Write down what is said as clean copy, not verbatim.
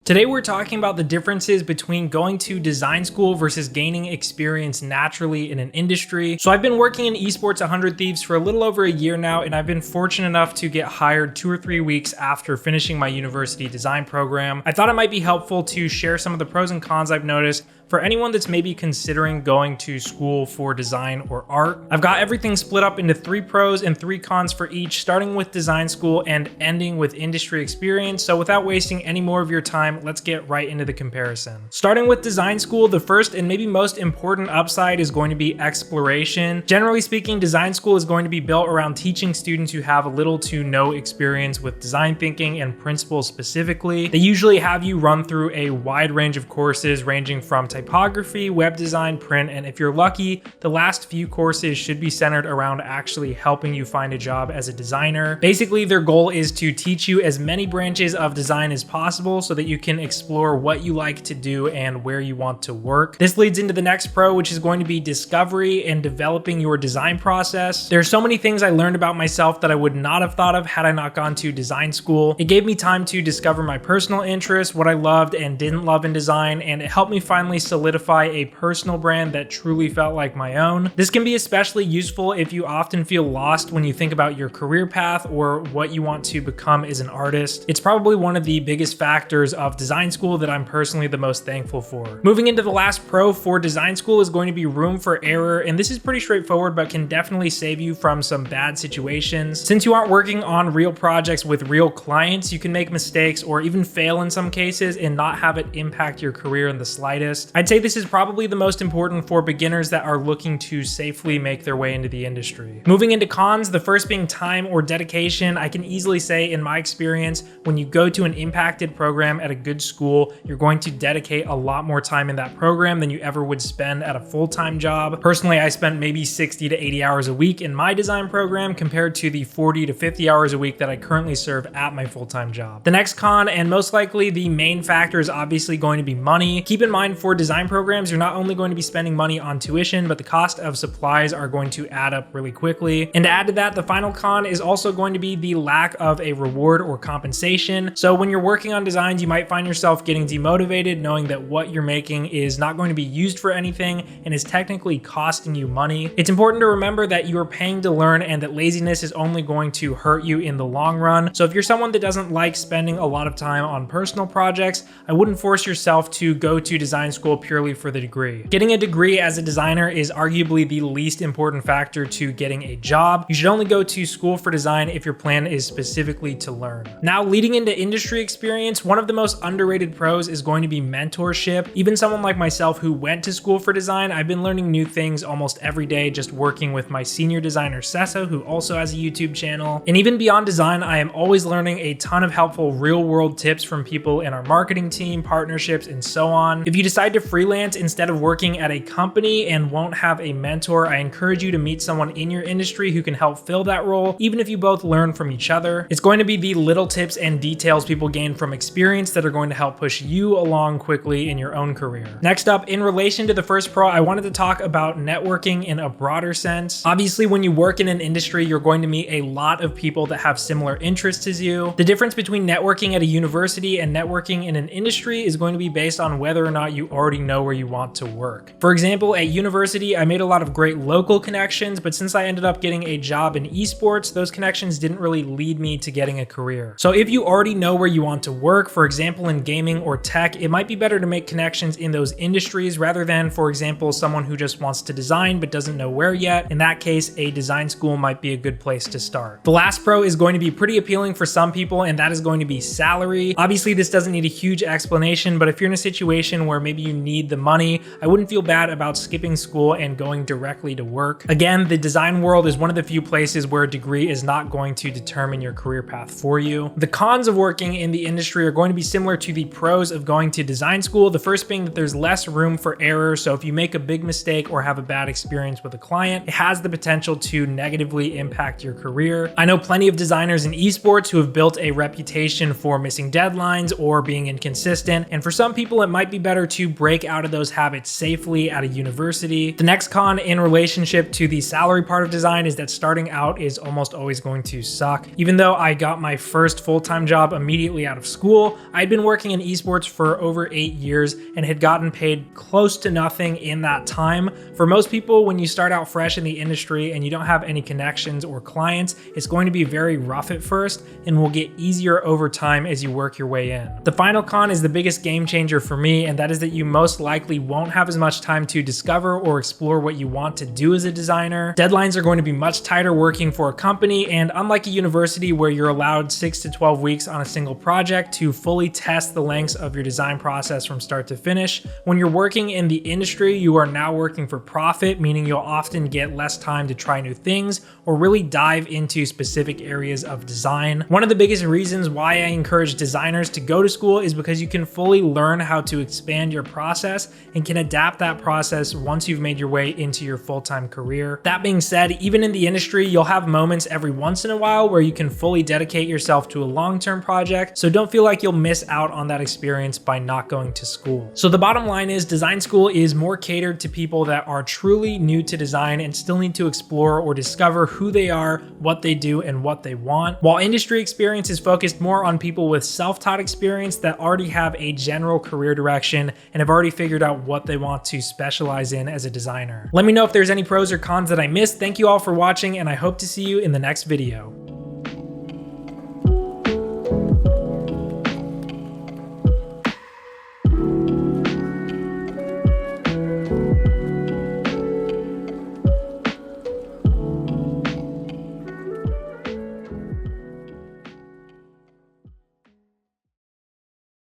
Today we're talking about the differences between going to design school versus gaining experience naturally in an industry. So I've been working in esports 100 Thieves for a little over a year now, and I've been fortunate enough to get hired 2 or 3 weeks after finishing my university design program. I thought it might be helpful to share some of the pros and cons I've noticed for anyone that's maybe considering going to school for design or art. I've got everything split up into 3 pros and 3 cons for each, starting with design school and ending with industry experience. So without wasting any more of your time, let's get right into the comparison. Starting with design school, the first and maybe most important upside is going to be exploration. Generally speaking, design school is going to be built around teaching students who have little to no experience with design thinking and principles specifically. They usually have you run through a wide range of courses ranging from typography, web design, print, and if you're lucky, the last few courses should be centered around actually helping you find a job as a designer. Basically, their goal is to teach you as many branches of design as possible so that you can explore what you like to do and where you want to work. This leads into the next pro, which is going to be discovery and developing your design process. There are so many things I learned about myself that I would not have thought of had I not gone to design school. It gave me time to discover my personal interests, what I loved and didn't love in design, and it helped me finally solidify a personal brand that truly felt like my own. This can be especially useful if you often feel lost when you think about your career path or what you want to become as an artist. It's probably one of the biggest factors of design school that I'm personally the most thankful for. Moving into the last pro for design school is going to be room for error, and this is pretty straightforward but can definitely save you from some bad situations. Since you aren't working on real projects with real clients, you can make mistakes or even fail in some cases and not have it impact your career in the slightest. I'd say this is probably the most important for beginners that are looking to safely make their way into the industry. Moving into cons, the first being time or dedication. I can easily say in my experience, when you go to an impacted program at a good school, you're going to dedicate a lot more time in that program than you ever would spend at a full-time job. Personally, I spent maybe 60 to 80 hours a week in my design program compared to the 40 to 50 hours a week that I currently serve at my full-time job. The next con, and most likely the main factor, is obviously going to be money. Keep in mind, for design programs, you're not only going to be spending money on tuition, but the cost of supplies are going to add up really quickly. And to add to that, the final con is also going to be the lack of a reward or compensation. So when you're working on designs, you might find yourself getting demotivated knowing that what you're making is not going to be used for anything and is technically costing you money. It's important to remember that you are paying to learn and that laziness is only going to hurt you in the long run. So if you're someone that doesn't like spending a lot of time on personal projects, I wouldn't force yourself to go to design school purely for the degree. Getting a degree as a designer is arguably the least important factor to getting a job. You should only go to school for design if your plan is specifically to learn. Now, leading into industry experience, one of the most underrated pros is going to be mentorship. Even someone like myself who went to school for design, I've been learning new things almost every day just working with my senior designer Sessa, who also has a YouTube channel. And even beyond design, I am always learning a ton of helpful real-world tips from people in our marketing team, partnerships, and so on. If you decide to freelance instead of working at a company and won't have a mentor, I encourage you to meet someone in your industry who can help fill that role, even if you both learn from each other. It's going to be the little tips and details people gain from experience that are going to help push you along quickly in your own career. Next up, in relation to the first pro, I wanted to talk about networking in a broader sense. Obviously, when you work in an industry, you're going to meet a lot of people that have similar interests as you. The difference between networking at a university and networking in an industry is going to be based on whether or not you already know where you want to work. For example, at university, I made a lot of great local connections, but since I ended up getting a job in esports, those connections didn't really lead me to getting a career. So if you already know where you want to work, for example, in gaming or tech, it might be better to make connections in those industries rather than, for example, someone who just wants to design but doesn't know where yet. In that case, a design school might be a good place to start. The last pro is going to be pretty appealing for some people, and that is going to be salary. Obviously, this doesn't need a huge explanation, but if you're in a situation where maybe you need the money, I wouldn't feel bad about skipping school and going directly to work. Again, the design world is one of the few places where a degree is not going to determine your career path for you. The cons of working in the industry are going to be similar to the pros of going to design school. The first being that there's less room for error. So if you make a big mistake or have a bad experience with a client, it has the potential to negatively impact your career. I know plenty of designers in esports who have built a reputation for missing deadlines or being inconsistent. And for some people, it might be better to break break out of those habits safely at a university. The next con in relationship to the salary part of design is that starting out is almost always going to suck. Even though I got my first full-time job immediately out of school, I'd been working in esports for over 8 years and had gotten paid close to nothing in that time. For most people, when you start out fresh in the industry and you don't have any connections or clients, it's going to be very rough at first and will get easier over time as you work your way in. The final con is the biggest game changer for me, and that is that you most likely won't have as much time to discover or explore what you want to do as a designer. Deadlines are going to be much tighter working for a company, and unlike a university where you're allowed 6 to 12 weeks on a single project to fully test the lengths of your design process from start to finish, when you're working in the industry, you are now working for profit, meaning you'll often get less time to try new things or really dive into specific areas of design. One of the biggest reasons why I encourage designers to go to school is because you can fully learn how to expand your process and can adapt that process once you've made your way into your full-time career. That being said, even in the industry, you'll have moments every once in a while where you can fully dedicate yourself to a long-term project, so don't feel like you'll miss out on that experience by not going to school. So the bottom line is design school is more catered to people that are truly new to design and still need to explore or discover who they are, what they do, and what they want, while industry experience is focused more on people with self-taught experience that already have a general career direction and have already figured out what they want to specialize in as a designer. Let me know if there's any pros or cons that I missed. Thank you all for watching, and I hope to see you in the next video.